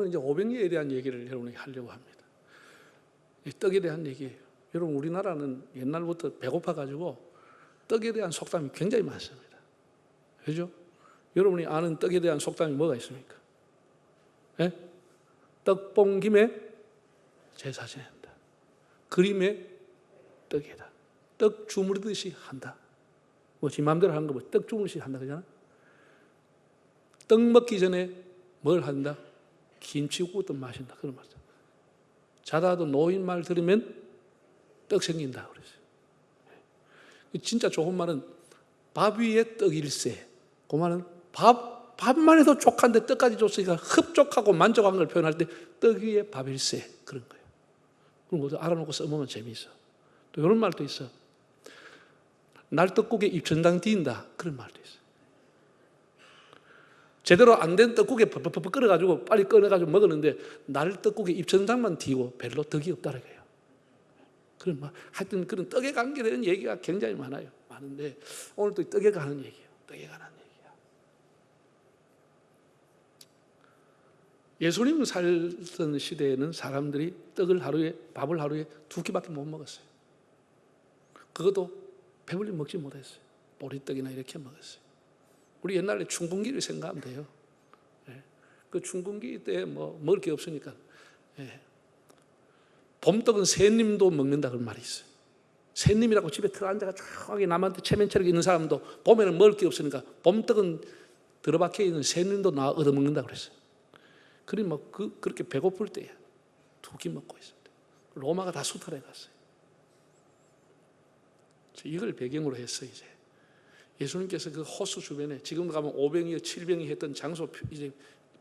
오늘 이제 오병이어에 대한 얘기를 여러분에게 하려고 합니다. 이 떡에 대한 얘기예요. 여러분, 우리나라는 옛날부터 배고파가지고 떡에 대한 속담이 굉장히 많습니다. 그죠? 여러분이 아는 떡에 대한 속담이 뭐가 있습니까? 예? 떡 본 김에 제사 지낸다. 그림에 떡이다. 떡 주무르듯이 한다. 뭐 지 마음대로 하는 거 뭐 떡 주무르듯이 한다 그러잖아. 떡 먹기 전에 뭘 한다? 김치국부터 마신다. 그런 말이죠. 자다도 노인 말 들으면 떡 생긴다 그랬어요. 진짜 좋은 말은 밥 위에 떡일세. 그 말은 밥만 해도 족한데 떡까지 줬으니까 흡족하고 만족한 걸 표현할 때 떡 위에 밥일세. 그런 거예요. 그런 것도 알아놓고 써보면 재미있어. 또 이런 말도 있어. 날떡국에 입천당 뒤인다. 그런 말도 있어. 제대로 안 된 떡국에 퍽퍽퍽 끓여가지고 빨리 꺼내가지고 먹었는데 날떡국에 입천장만 뒤고 별로 덕이 없다는 거예요. 그런 말, 하여튼 그런 떡에 관계되는 얘기가 굉장히 많아요. 많은데 오늘 또 떡에 관한 얘기예요. 떡에 관한 얘기야. 예수님 살던 시대에는 사람들이 밥을 하루에 2끼밖에 못 먹었어요. 그것도 배불리 먹지 못했어요. 보리떡이나 이렇게 먹었어요. 우리 옛날에 춘궁기를 생각하면 돼요. 그 춘궁기 때 뭐 먹을 게 없으니까 봄떡은 새님도 먹는다 그런 말이 있어요. 새님이라고 집에 들어앉아가 조용하게 남한테 체면체력 있는 사람도 봄에는 먹을 게 없으니까 봄떡은 들어박혀 있는 새님도 나와 얻어먹는다 그랬어요. 그리 뭐 그렇게 배고플 때야 2끼 먹고 있었대. 로마가 다 수탈해 갔어요. 이걸 배경으로 했어요. 이제 예수님께서 그 호수 주변에 지금 가면 5병이 7병이 했던 장소 이제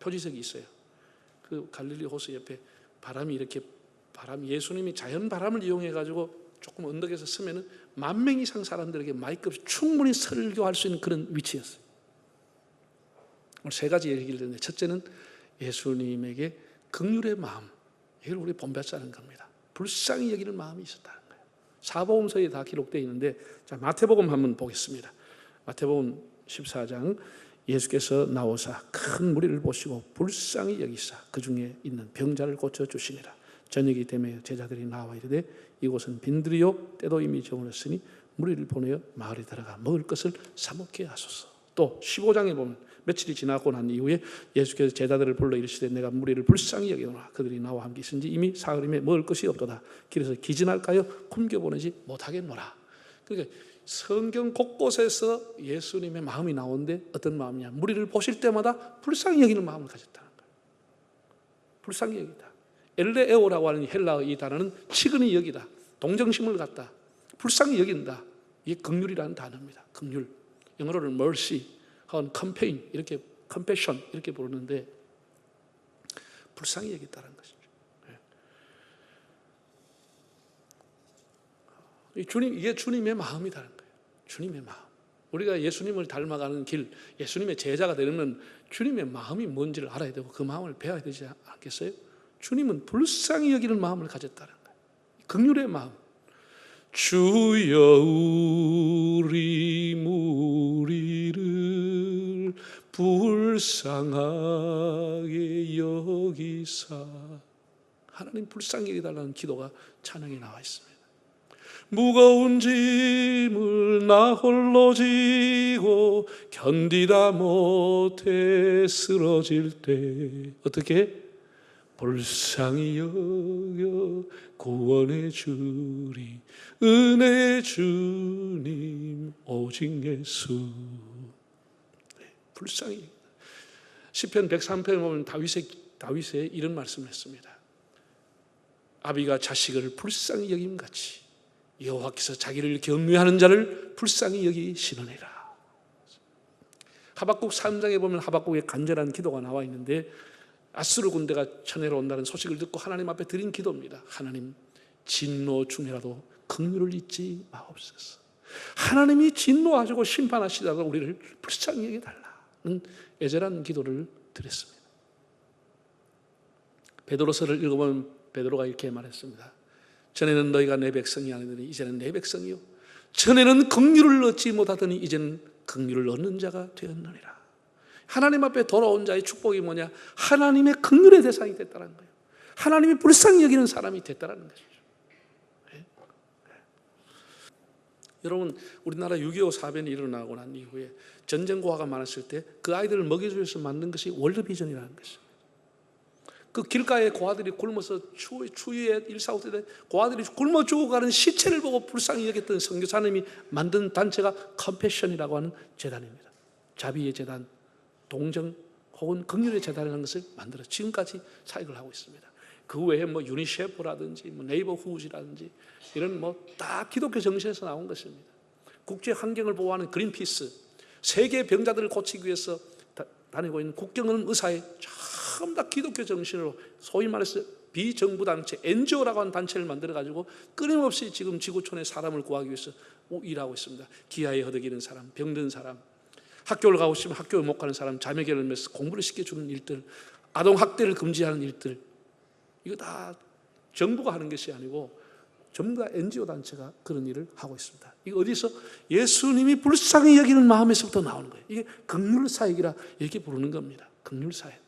표지석이 있어요. 그 갈릴리 호수 옆에 예수님이 자연 바람을 이용해 가지고 조금 언덕에서 서면은 10,000명 이상 사람들에게 마이크 없이 충분히 설교할 수 있는 그런 위치였어요. 오늘 3가지 얘기를 했는데 첫째는 예수님에게 긍휼의 마음, 이걸 우리 본받자는 겁니다. 불쌍히 여기는 마음이 있었다는 거예요. 사복음서에 다 기록되어 있는데, 자, 마태복음 한번 보겠습니다. 마태복음 14장, 예수께서 나오사 큰 무리를 보시고 불쌍히 여기사 그 중에 있는 병자를 고쳐주시니라. 저녁이 되매 제자들이 나와 이르되 이곳은 빈들이요 때도 이미 저물었으니 무리를 보내어 마을에 들어가 먹을 것을 사 먹게 하소서. 또 15장에 보면 며칠이 지나고 난 이후에 예수께서 제자들을 불러 이르시되 내가 무리를 불쌍히 여기노라. 그들이 나와 함께 있은지 이미 사흘임에 먹을 것이 없도다. 길에서 기진할까요? 굶겨보내지 못하겠노라. 그러니까 성경 곳곳에서 예수님의 마음이 나오는데 어떤 마음이냐? 무리를 보실 때마다 불쌍히 여기는 마음을 가졌다는 거예요. 불쌍히 여기다. 엘레에오라고 하는 헬라어 이 단어는 치근히 여기다. 동정심을 갖다. 불쌍히 여긴다. 이게 긍휼이라는 단어입니다. 긍휼. 영어로는 mercy, 혹은 compassion 이렇게 compassion 이렇게 부르는데 불쌍히 여겼다는 것이죠. 이게 주님의 마음이라는 거예요. 주님의 마음. 우리가 예수님을 닮아가는 길, 예수님의 제자가 되려면 주님의 마음이 뭔지를 알아야 되고 그 마음을 배워야 되지 않겠어요? 주님은 불쌍히 여기는 마음을 가졌다는 거예요. 긍휼의 마음. 주여 우리 무리를 불쌍하게 여기사. 하나님 불쌍히 여기달라는 기도가 찬양에 나와 있습니다. 무거운 짐을 나 홀로 지고 견디다 못해 쓰러질 때 어떻게? 불쌍히 여겨 구원해 주리 은혜 주님 오직 예수. 불쌍히. 시편 103편에 보면 다윗의 이런 말씀을 했습니다. 아비가 자식을 불쌍히 여김같이 여호와께서 자기를 경외하는 자를 불쌍히 여기시느니라. 하박국 3장에 보면 하박국의 간절한 기도가 나와 있는데 아수르 군대가 쳐내러 온다는 소식을 듣고 하나님 앞에 드린 기도입니다. 하나님, 진노 중에라도 긍휼을 잊지 마옵소서. 하나님이 진노하시고 심판하시다가 우리를 불쌍히 여겨달라는 애절한 기도를 드렸습니다. 베드로서를 읽어보면 베드로가 이렇게 말했습니다. 전에는 너희가 내 백성이 아니더니 이제는 내 백성이요 전에는 긍휼을 얻지 못하더니 이제는 긍휼을 얻는 자가 되었느니라. 하나님 앞에 돌아온 자의 축복이 뭐냐? 하나님의 긍휼의 대상이 됐다는 거예요. 하나님이 불쌍히 여기는 사람이 됐다는 것이죠. 네? 여러분, 우리나라 6.25 사변이 일어나고 난 이후에 전쟁 고아가 많았을 때 그 아이들을 먹여주기 위해서 만든 것이 월드비전이라는 것입니다. 그 길가에 고아들이 굶어서 추위에 145 때 고아들이 굶어 죽어가는 시체를 보고 불쌍히 여겼던 선교사님이 만든 단체가 컴패션이라고 하는 재단입니다. 자비의 재단, 동정 혹은 긍휼의 재단이라는 것을 만들어 지금까지 사역을 하고 있습니다. 그 외에 뭐 유니셰프라든지 뭐 네이버후즈라든지 이런 뭐 다 기독교 정신에서 나온 것입니다. 국제 환경을 보호하는 그린피스, 세계 병자들을 고치기 위해서 다니고 있는 국경은 의사회, 전부 다 기독교 정신으로 소위 말해서 비정부 단체 NGO라고 하는 단체를 만들어 가지고 끊임없이 지금 지구촌의 사람을 구하기 위해서 일하고 있습니다. 기아에 허덕이는 사람, 병든 사람, 학교를 가고 싶으면 학교에 못 가는 사람, 자매결을 맺어서 공부를 시켜주는 일들, 아동 학대를 금지하는 일들, 이거 다 정부가 하는 것이 아니고 전부 다 NGO 단체가 그런 일을 하고 있습니다. 이거 어디서? 예수님이 불쌍히 여기는 마음에서부터 나오는 거예요. 이게 긍휼사역이라 이렇게 부르는 겁니다. 긍휼사역.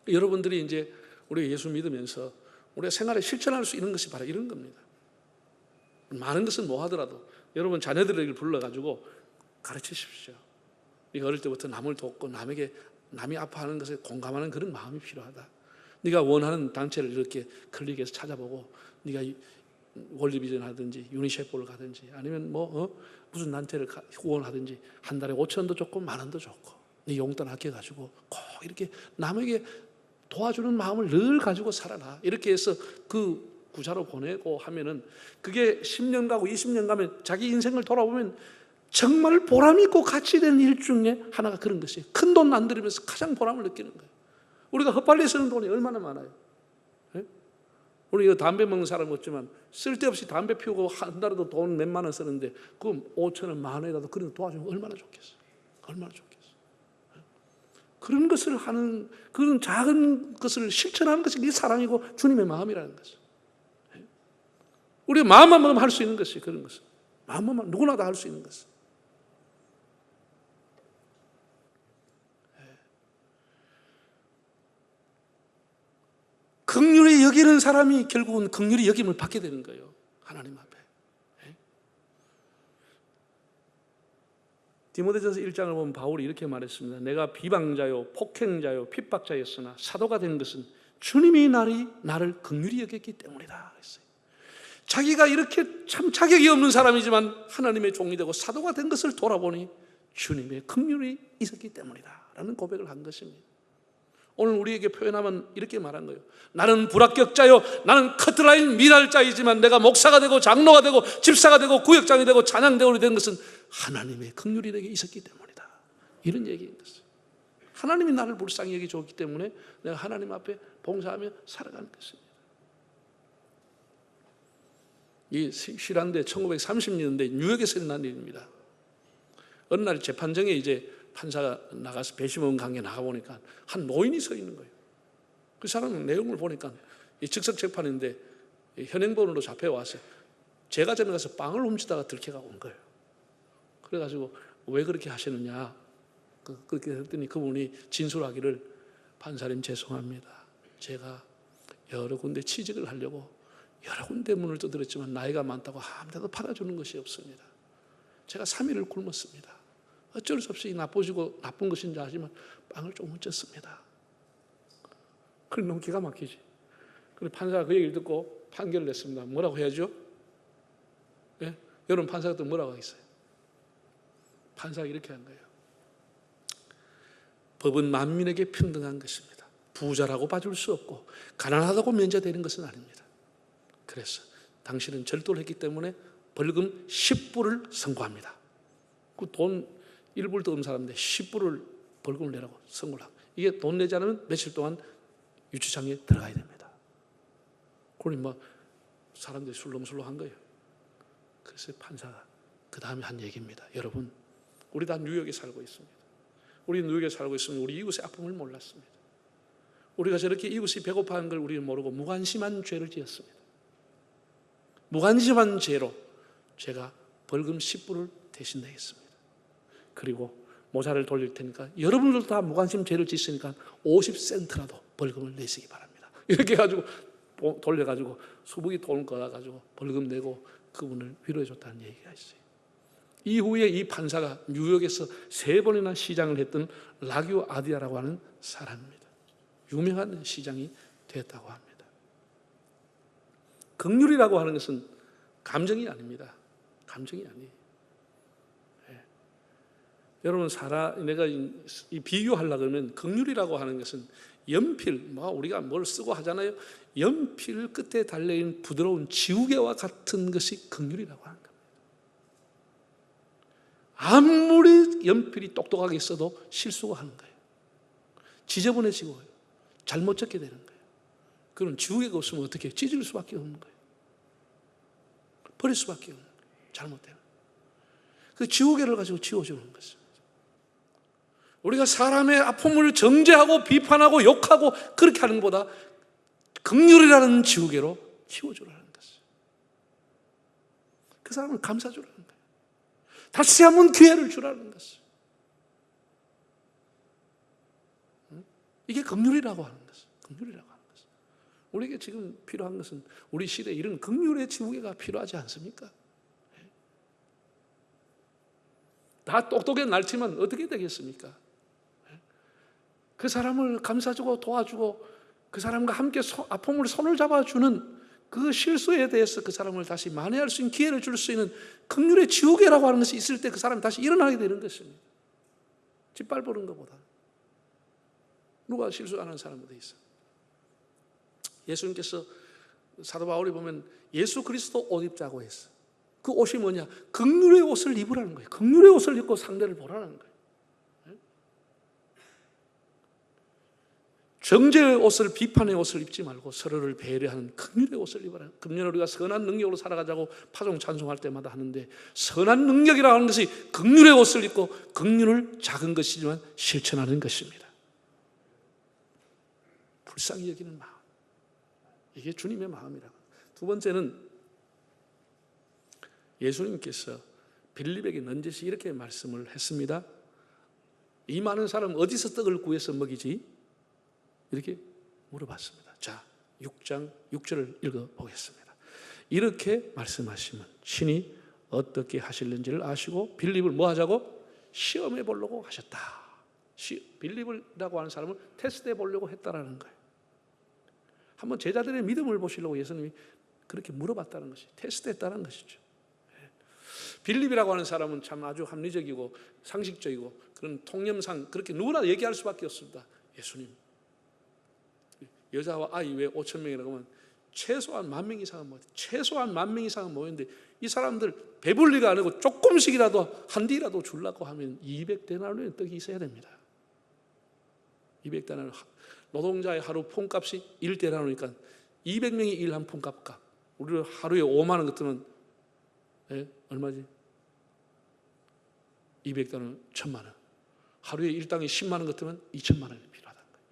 여러분들이 이제 우리 예수 믿으면서 우리가 생활에 실천할 수 있는 것이 바로 이런 겁니다. 많은 것은 뭐 하더라도 여러분 자녀들에게 불러가지고 가르치십시오. 네가 어릴 때부터 남을 돕고 남이 아파하는 것에 공감하는 그런 마음이 필요하다. 네가 원하는 단체를 이렇게 클릭해서 찾아보고 네가 월드비전 하든지 유니셰프를 가든지 아니면 무슨 단체를 후원하든지 한 달에 5,000원도 좋고 10,000원도 좋고 네 용돈 아껴가지고 꼭 이렇게 남에게 도와주는 마음을 늘 가지고 살아라. 이렇게 해서 그 구자로 보내고 하면은 그게 10년 가고 20년 가면 자기 인생을 돌아보면 정말 보람 있고 가치 있는 일 중에 하나가 그런 것이에요. 큰 돈 안 들이면서 가장 보람을 느끼는 거예요. 우리가 헛발리 쓰는 돈이 얼마나 많아요. 네? 우리 담배 먹는 사람 없지만 쓸데없이 담배 피우고 한 달에도 돈 몇만 원 쓰는데 그럼 5,000원, 10,000원이라도 그런 거 도와주면 얼마나 좋겠어요. 얼마나 좋겠어요. 그런 것을 하는, 그런 작은 것을 실천하는 것이 네 사랑이고 주님의 마음이라는 것이에요. 우리가 마음만 먹으면 할 수 있는 것이 그런 것은. 마음만 누구나 다 할 수 있는 것은. 긍휼히 여기는 사람이 결국은 긍휼히 여김을 받게 되는 거예요. 하나님 앞에. 디모데전서 1장을 보면 바울이 이렇게 말했습니다. 내가 비방자요 폭행자요 핍박자였으나 사도가 된 것은 주님이 나를 긍휼히 여겼기 때문이다 그랬어요. 자기가 이렇게 참 자격이 없는 사람이지만 하나님의 종이 되고 사도가 된 것을 돌아보니 주님의 긍휼이 있었기 때문이다 라는 고백을 한 것입니다. 오늘 우리에게 표현하면 이렇게 말한 거예요. 나는 불합격자요, 나는 커트라인 미달자이지만 내가 목사가 되고 장로가 되고 집사가 되고 구역장이 되고 찬양대원이 된 것은 하나님의 긍휼이 내게 있었기 때문이다. 이런 얘기인 것이에요. 하나님이 나를 불쌍히 여기 줬기 때문에 내가 하나님 앞에 봉사하며 살아가는 것입니다. 이 실한데 1930년대 뉴욕에서 일어난 일입니다. 어느 날 재판정에 이제 판사가 나가서 배심원 강에 나가보니까 한 노인이 서 있는 거예요. 그 사람은 내용을 보니까 즉석 재판인데 현행범으로 잡혀와서 제가 전에 가서 빵을 훔치다가 들켜가 온 거예요. 그래가지고 왜 그렇게 하시느냐 그렇게 했더니 그분이 진술하기를 판사님 죄송합니다. 제가 여러 군데 취직을 하려고 여러 군데 문을 두드렸지만 나이가 많다고 아무 데도 받아주는 것이 없습니다. 제가 3일을 굶었습니다. 어쩔 수 없이 나쁘시고 나쁜 것인지 알지만 빵을 좀 훔쳤습니다. 그래 너무 기가 막히지. 그래 판사가 그 얘기를 듣고 판결을 냈습니다. 뭐라고 해야죠? 예? 여러분 판사가 또 뭐라고 하겠어요? 판사가 이렇게 한 거예요. 법은 만민에게 평등한 것입니다. 부자라고 봐줄 수 없고 가난하다고 면제되는 것은 아닙니다. 그래서 당신은 절도를 했기 때문에 벌금 10불을 선고합니다. 그 돈 1불도 없는 사람인데 10불을 벌금을 내라고 선고를 하고 이게 돈 내지 않으면 며칠 동안 유치장에 들어가야 됩니다. 그러니 뭐 사람들이 술렁술렁한 거예요. 그래서 판사가 그 다음에 한 얘기입니다. 여러분 우리 다 뉴욕에 살고 있습니다. 우리 뉴욕에 살고 있으면 우리 이웃의 아픔을 몰랐습니다. 우리가 저렇게 이웃이 배고파하는 걸 우리는 모르고 무관심한 죄를 지었습니다. 무관심한 죄로 제가 벌금 10불을 대신 내겠습니다. 그리고 모자를 돌릴 테니까 여러분들도 다 무관심 죄를 짓으니까 50센트라도 벌금을 내시기 바랍니다. 이렇게 해가지고 돌려가지고 수북이 돈을 걸어가지고 벌금 내고 그분을 위로해 줬다는 얘기가 있어요. 이후에 이 판사가 뉴욕에서 3번이나 시장을 했던 라규 아디아라고 하는 사람입니다. 유명한 시장이 됐다고 합니다. 긍휼이라고 하는 것은 감정이 아닙니다. 감정이 아니에요. 네. 여러분 내가 이 비교하려고 그러면 긍휼이라고 하는 것은 연필, 우리가 뭘 쓰고 하잖아요. 연필 끝에 달려있는 부드러운 지우개와 같은 것이 긍휼이라고 하는 겁니다. 아무리 연필이 똑똑하게 써도 실수가 하는 거예요. 지저분해지고 잘못 적게 되는 거예요. 그럼 지우개가 없으면 어떻게 해요? 찢을 수밖에 없는 거예요. 버릴 수밖에 없는 거예요. 잘못되면. 그 지우개를 가지고 지워주는 것입니다. 우리가 사람의 아픔을 정죄하고 비판하고 욕하고 그렇게 하는 것보다 긍휼이라는 지우개로 지워주라는 것이에요. 그 사람은 감싸주라는 거예요. 다시 한번 기회를 주라는 것이에요. 이게 긍휼이라고 하는 것이에요. 긍휼이라고 하는 것이에요. 우리에게 지금 필요한 것은 우리 시대에 이런 긍휼의 지우개가 필요하지 않습니까? 다 똑똑해 날치면 어떻게 되겠습니까? 그 사람을 감싸주고 도와주고 그 사람과 함께 아픔을 손을 잡아주는 그 실수에 대해서 그 사람을 다시 만회할 수 있는 기회를 줄 수 있는 긍휼의 지우개라고 하는 것이 있을 때 그 사람이 다시 일어나게 되는 것입니다. 짓밟는 것보다. 누가 실수 안 하는 사람 어디 있어? 예수님께서 사도 바울이 보면 예수 그리스도 옷 입자고 했어. 그 옷이 뭐냐? 긍휼의 옷을 입으라는 거예요. 긍휼의 옷을 입고 상대를 보라는 거예요. 정죄의 옷을, 비판의 옷을 입지 말고 서로를 배려하는 긍휼의 옷을 입어라. 금년 우리가 선한 능력으로 살아가자고 파종 찬송할 때마다 하는데 선한 능력이라고 하는 것이 긍휼의 옷을 입고 긍휼을 작은 것이지만 실천하는 것입니다. 불쌍히 여기는 마음. 이게 주님의 마음이라고. 두 번째는 예수님께서 빌립에게 넌지시 이렇게 말씀을 했습니다. 이 많은 사람 어디서 떡을 구해서 먹이지? 이렇게 물어봤습니다. 자, 6장 6절을 읽어보겠습니다. 이렇게 말씀하시면 신이 어떻게 하실는지를 아시고 빌립을 뭐 하자고? 시험해 보려고 하셨다. 빌립이라고 하는 사람을 테스트해 보려고 했다라는 거예요. 한번 제자들의 믿음을 보시려고 예수님이 그렇게 물어봤다는 것이 테스트했다는 것이죠. 빌립이라고 하는 사람은 참 아주 합리적이고 상식적이고 그런 통념상 그렇게 누구나 얘기할 수밖에 없습니다. 예수님, 여자와 아이 외에 5천 명이라고 하면 최소한 10,000명 이상은 모였는데 최소한 10,000명 이상은 모였는데 이 사람들 배불리가 아니고 조금씩이라도 한 뒤라도 주려고 하면 200데나리온의 떡이 있어야 됩니다. 200데나리온. 노동자의 하루 폰값이 1데나리온이니까 200명이 일 한 폰값. 우리를 하루에 5만 원 같으면 얼마지? 200데나리온 1,000만 원. 하루에 일당이 10만 원 같으면 2,000만 원이 필요하다는 거예요.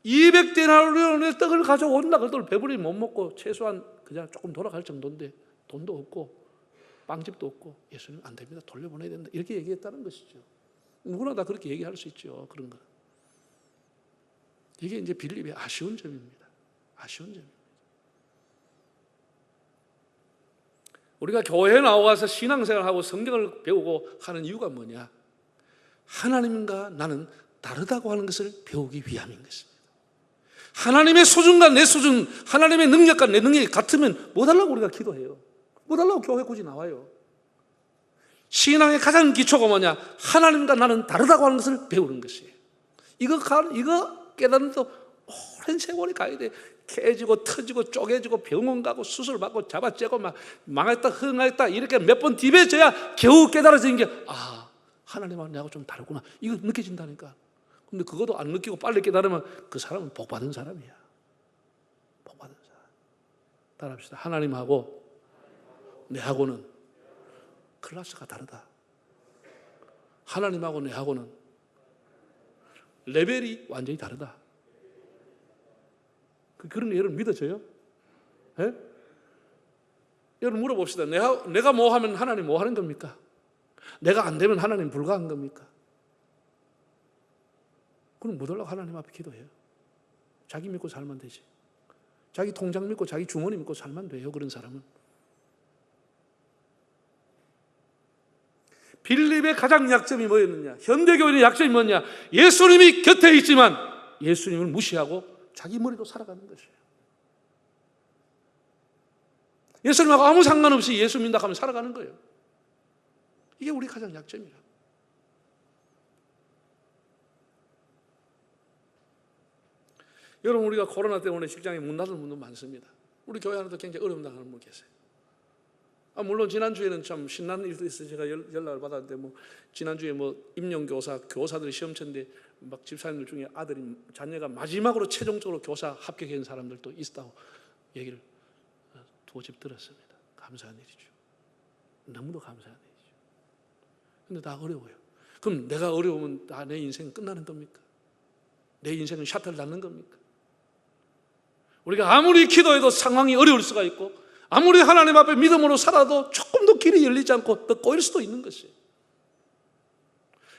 200데나리온의 떡을 가져온다 그래도 배부리 못 먹고 최소한 그냥 조금 돌아갈 정도인데 돈도 없고 빵집도 없고 예수님 안 됩니다. 돌려보내야 된다. 이렇게 얘기했다는 것이죠. 누구나 다 그렇게 얘기할 수 있죠. 그런 거. 이게 이제 빌립의 아쉬운 점입니다. 아쉬운 점입니다. 우리가 교회에 나와서 신앙생활하고 성경을 배우고 하는 이유가 뭐냐? 하나님과 나는 다르다고 하는 것을 배우기 위함인 것입니다. 하나님의 수준과 내 수준, 하나님의 능력과 내 능력이 같으면 뭐 달라고 우리가 기도해요? 뭐 달라고 교회 굳이 나와요? 신앙의 가장 기초가 뭐냐? 하나님과 나는 다르다고 하는 것을 배우는 것이에요. 이거 깨닫는 또 오랜 세월이 가야 돼. 깨지고 터지고 쪼개지고 병원 가고 수술 받고 잡아째고 막 망했다 흥했다 이렇게 몇 번 디베져야 겨우 깨달아지는 게 하나님하고 내하고 좀 다르구나. 이거 느껴진다니까. 근데 그것도 안 느끼고 빨리 깨달으면 그 사람은 복받은 사람이야. 복받은 사람. 따라합시다. 하나님하고 내하고는 클래스가 다르다. 하나님하고 내하고는 레벨이 완전히 다르다. 그런 게 여러분 믿어져요? 예? 여러분 물어봅시다. 내가 뭐 하면 하나님 뭐 하는 겁니까? 내가 안 되면 하나님 불가한 겁니까? 그럼 못 올라가 하나님 앞에 기도해요. 자기 믿고 살면 되지. 자기 통장 믿고 자기 주머니 믿고 살면 돼요. 그런 사람은. 빌립의 가장 약점이 뭐였느냐? 현대교회의 약점이 뭐냐? 예수님이 곁에 있지만 예수님을 무시하고 자기 머리로 살아가는 것이에요. 예수님하고 아무 상관없이 예수 믿는다 하면 살아가는 거예요. 이게 우리 가장 약점이라. 여러분, 우리가 코로나 때문에 직장에 문 닫은 분도 많습니다. 우리 교회 안에도 굉장히 어려움 당하는 분 계세요. 물론 지난주에는 참 신나는 일도 있어요. 제가 연락을 받았는데 지난주에 임용교사, 교사들이 시험 쳤는데 막 집사님들 중에 자녀가 마지막으로 최종적으로 교사 합격한 사람들도 있다고 얘기를 두어 집 들었습니다. 감사한 일이죠. 너무도 감사한 일이죠. 근데 다 어려워요. 그럼 내가 어려우면 다 내 인생 끝나는 겁니까? 내 인생은 샤틀 닿는 겁니까? 우리가 아무리 기도해도 상황이 어려울 수가 있고, 아무리 하나님 앞에 믿음으로 살아도 조금도 길이 열리지 않고 더 꼬일 수도 있는 것이에요.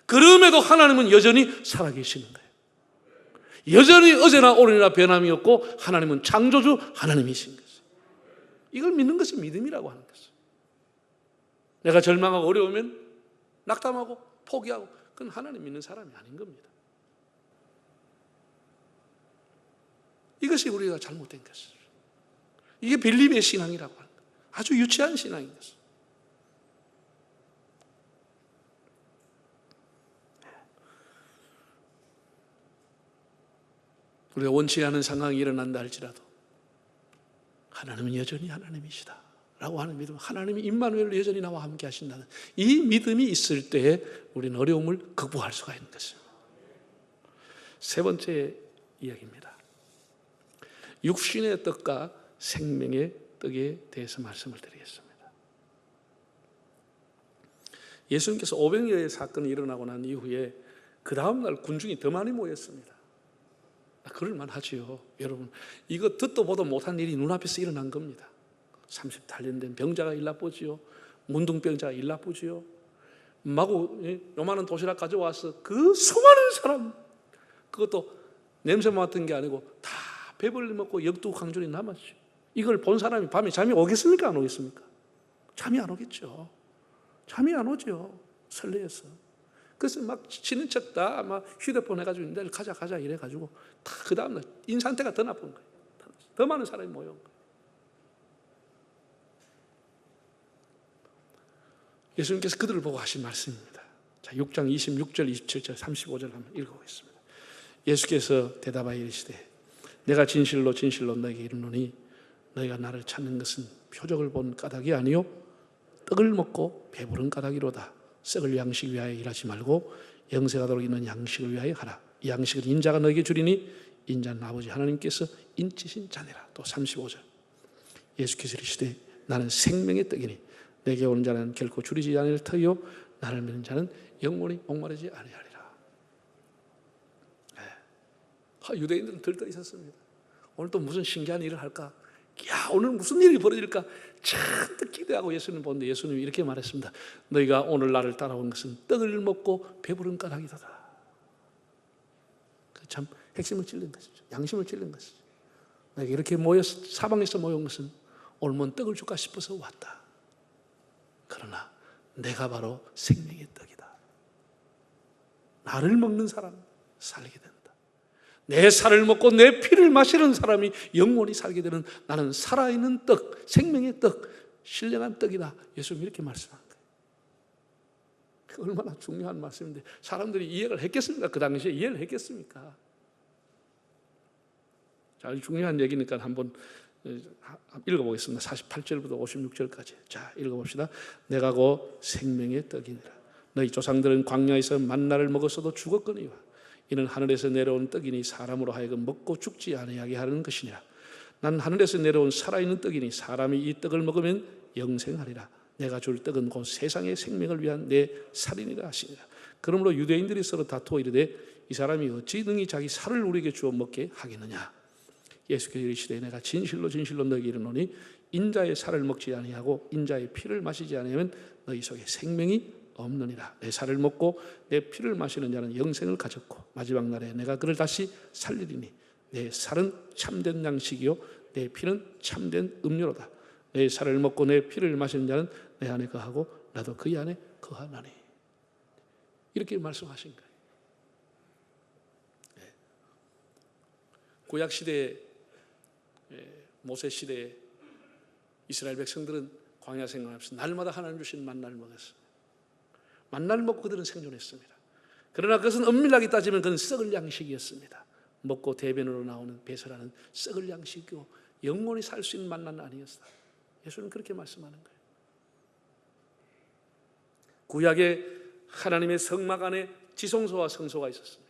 그럼에도 하나님은 여전히 살아계시는 거예요. 여전히 어제나 오늘이나 변함이 없고 하나님은 창조주 하나님이신 것이에요. 이걸 믿는 것이 믿음이라고 하는 것이에요. 내가 절망하고 어려우면 낙담하고 포기하고, 그건 하나님 믿는 사람이 아닌 겁니다. 이것이 우리가 잘못된 것이죠. 이게 빌립의 신앙이라고 하는 거예요. 아주 유치한 신앙인 것이죠. 우리가 원치 않은 상황이 일어난다 할지라도 하나님은 여전히 하나님이시다 라고 하는 믿음, 하나님이 임마누엘로 여전히 나와 함께 하신다는 이 믿음이 있을 때에 우리는 어려움을 극복할 수가 있는 것입니다. 세 번째 이야기입니다. 육신의 떡과 생명의 떡에 대해서 말씀을 드리겠습니다. 예수님께서 오병이어의 사건이 일어나고 난 이후에 그 다음날 군중이 더 많이 모였습니다. 그럴만 하지요. 여러분, 이거 듣도 보도 못한 일이 눈앞에서 일어난 겁니다. 30달년 된 병자가 일나보지요. 문둥병자가 일나보지요. 마구 요만한 도시락 가져와서 그 수많은 사람, 그것도 냄새 맡은 게 아니고 다 배불리 먹고 역두강존이 남았죠. 이걸 본 사람이 밤에 잠이 오겠습니까? 안 오겠습니까? 잠이 안 오겠죠. 잠이 안 오죠. 설레어서. 그래서 막 치는 척 다 막 휴대폰 해가지고 내일 가자 이래가지고 다 그 다음날 인상태가 더 나쁜 거예요. 더 많은 사람이 모여온 거예요. 예수님께서 그들을 보고 하신 말씀입니다. 자, 6장 26절, 27절, 35절 한번 읽어보겠습니다. 예수께서 대답하여 이르시되 내가 진실로 진실로 너에게 이르노니 너희가 나를 찾는 것은 표적을 본 까닭이 아니요 떡을 먹고 배부른 까닭이로다. 썩을 양식 위하여 일하지 말고 영생하도록 있는 양식을 위하여 하라. 이 양식을 인자가 너에게 주리니 인자는 아버지 하나님께서 인치신 자니라. 또 35절 예수께서 이르시되 나는 생명의 떡이니 내게 오는 자는 결코 줄이지 아니할 터이요 나를 믿는 자는 영원히 목마르지 아니하리라. 유대인들은 들떠 있었습니다. 오늘 또 무슨 신기한 일을 할까? 야, 오늘 무슨 일이 벌어질까? 잔뜩 기대하고 예수님 보는데 예수님이 이렇게 말했습니다. 너희가 오늘 나를 따라온 것은 떡을 먹고 배부른 까닭이다. 참 핵심을 찔린 것이죠. 양심을 찔린 것이죠. 너희가 이렇게 모여서 사방에서 모여온 것은 오늘 떡을 줄까 싶어서 왔다. 그러나 내가 바로 생명의 떡이다. 나를 먹는 사람 살게 된다. 내 살을 먹고 내 피를 마시는 사람이 영원히 살게 되는 나는 살아있는 떡, 생명의 떡, 신령한 떡이다. 예수님이 이렇게 말씀한 거예요. 얼마나 중요한 말씀인데 사람들이 이해를 했겠습니까? 그 당시에 이해를 했겠습니까? 자, 중요한 얘기니까 한번 읽어보겠습니다. 48절부터 56절까지. 자, 읽어봅시다. 내가 곧 생명의 떡이니라. 너희 조상들은 광야에서 만나를 먹었어도 죽었거니와 이는 하늘에서 내려온 떡이니 사람으로 하여금 먹고 죽지 아니하게 하는 것이니라. 난 하늘에서 내려온 살아있는 떡이니 사람이 이 떡을 먹으면 영생하리라. 내가 줄 떡은 곧 세상의 생명을 위한 내 살이니라 하시니라. 그러므로 유대인들이 서로 다투어 이르되 이 사람이 어찌 능히 자기 살을 우리에게 주어 먹게 하겠느냐. 예수께서 이르시되 내가 진실로 진실로 너희에게 이르노니 인자의 살을 먹지 아니하고 인자의 피를 마시지 아니하면 너희 속에 생명이 없느니라. 내 살을 먹고 내 피를 마시는 자는 영생을 가졌고 마지막 날에 내가 그를 다시 살리리니 내 살은 참된 양식이요 내 피는 참된 음료로다. 내 살을 먹고 내 피를 마시는 자는 내 안에 거하고 나도 그의 안에 거하나니. 이렇게 말씀하신 거예요. 구약 시대에, 모세 시대에 이스라엘 백성들은 광야 생활하면서 날마다 하나님 주신 만나를 먹었어요. 만나를 먹고 그들은 생존했습니다. 그러나 그것은 엄밀하게 따지면 그건 썩을 양식이었습니다. 먹고 대변으로 나오는 배설하는 썩을 양식이고 영원히 살 수 있는 만나는 아니었다. 예수는 그렇게 말씀하는 거예요. 구약에 하나님의 성막 안에 지성소와 성소가 있었습니다.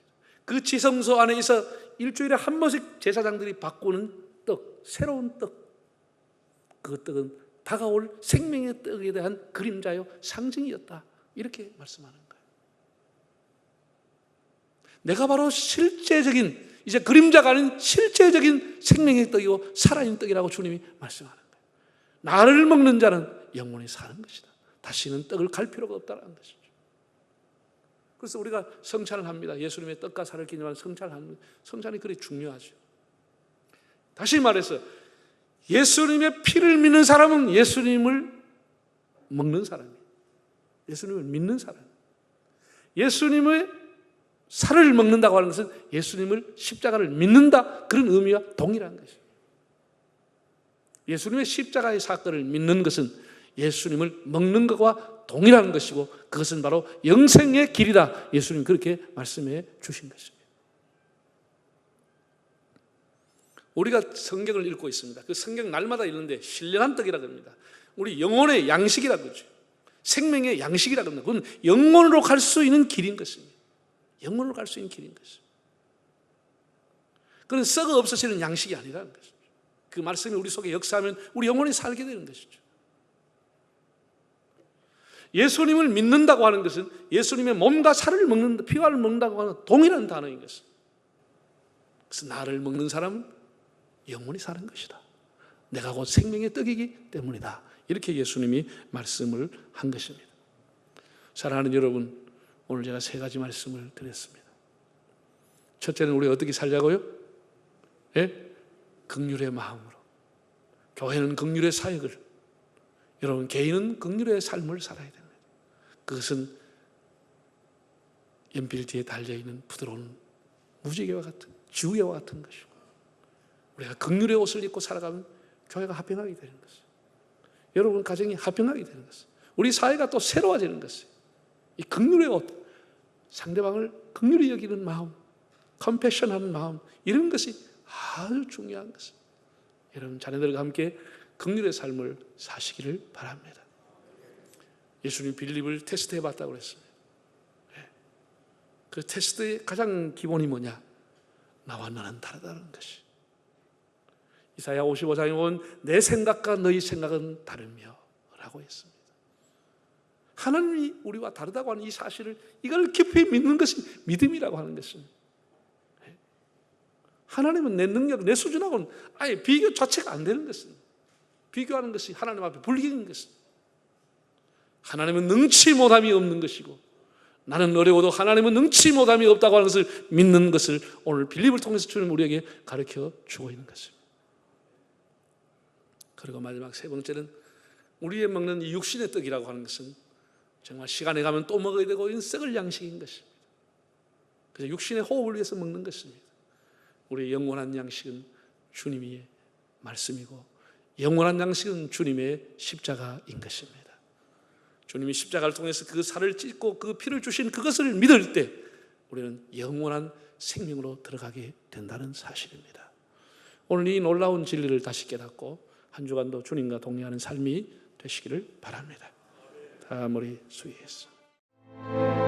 그 지성소 안에서 일주일에 한 번씩 제사장들이 바꾸는 떡, 새로운 떡. 그 떡은 다가올 생명의 떡에 대한 그림자요 상징이었다. 이렇게 말씀하는 거예요. 내가 바로 실제적인, 이제 그림자가 아닌 실제적인 생명의 떡이고 살아있는 떡이라고 주님이 말씀하는 거예요. 나를 먹는 자는 영원히 사는 것이다. 다시는 떡을 갈 필요가 없다는 것이죠. 그래서 우리가 성찬을 합니다. 예수님의 떡과 살을 기념하는 성찬을 하는, 성찬이 그리 중요하죠. 다시 말해서 예수님의 피를 믿는 사람은 예수님을 먹는 사람이에요. 예수님을 믿는 사람. 예수님의 살을 먹는다고 하는 것은 예수님을 십자가를 믿는다, 그런 의미와 동일한 것이에요. 예수님의 십자가의 사건을 믿는 것은 예수님을 먹는 것과 동일한 것이고 그것은 바로 영생의 길이다. 예수님 그렇게 말씀해 주신 것입니다. 우리가 성경을 읽고 있습니다. 그 성경 날마다 읽는데 신령한 떡이라고 합니다. 우리 영혼의 양식이라고 그러죠. 생명의 양식이라고 합니다. 그건 영혼으로 갈 수 있는 길인 것입니다. 영혼으로 갈 수 있는 길인 것입니다. 그건 썩어 없어지는 양식이 아니라는 것이죠. 그 말씀이 우리 속에 역사하면 우리 영혼이 살게 되는 것이죠. 예수님을 믿는다고 하는 것은 예수님의 몸과 살을 먹는다, 피와 먹는다고 하는 동일한 단어인 것입니다. 그래서 나를 먹는 사람은 영원히 사는 것이다. 내가 곧 생명의 떡이기 때문이다. 이렇게 예수님이 말씀을 한 것입니다. 사랑하는 여러분, 오늘 제가 세 가지 말씀을 드렸습니다. 첫째는 우리 어떻게 살자고요? 예? 긍휼의 마음으로. 교회는 긍휼의 사역을, 여러분 개인은 긍휼의 삶을 살아야 됩니다. 그것은 연필 뒤에 달려있는 부드러운 무지개와 같은, 지우개와 같은 것이고, 우리가 긍휼의 옷을 입고 살아가면 교회가 화평하게 되는 것이에요. 여러분 가정이 화평하게 되는 것이에요. 우리 사회가 또 새로워지는 것이에요. 이 긍휼의 옷, 상대방을 긍휼히 여기는 마음, 컴패션하는 마음, 이런 것이 아주 중요한 것입니다. 여러분 자녀들과 함께 긍휼의 삶을 사시기를 바랍니다. 예수님 빌립을 테스트해 봤다고 그랬습니다. 그 테스트의 가장 기본이 뭐냐? 나와 너는 다르다는 것이. 이사야 55장에 보면 내 생각과 너희 생각은 다르며 라고 했습니다. 하나님이 우리와 다르다고 하는 이 사실을, 이걸 깊이 믿는 것이 믿음이라고 하는 것입니다. 하나님은 내 능력, 내 수준하고는 아예 비교 자체가 안 되는 것입니다. 비교하는 것이 하나님 앞에 불기인 것입니다. 하나님은 능치 못함이 없는 것이고 나는 어려워도 하나님은 능치 못함이 없다고 하는 것을 믿는 것을 오늘 빌립을 통해서 주님 우리에게 가르쳐 주고 있는 것입니다. 그리고 마지막 세 번째는 우리의 먹는 이 육신의 떡이라고 하는 것은 정말 시간이 가면 또 먹어야 되고 이건 썩을 양식인 것입니다. 그래서 육신의 호흡을 위해서 먹는 것입니다. 우리의 영원한 양식은 주님의 말씀이고 영원한 양식은 주님의 십자가인 것입니다. 주님이 십자가를 통해서 그 살을 찢고 그 피를 주신 그것을 믿을 때 우리는 영원한 생명으로 들어가게 된다는 사실입니다. 오늘 이 놀라운 진리를 다시 깨닫고 한 주간도 주님과 동행하는 삶이 되시기를 바랍니다. 다 머리 숙이겠습니다.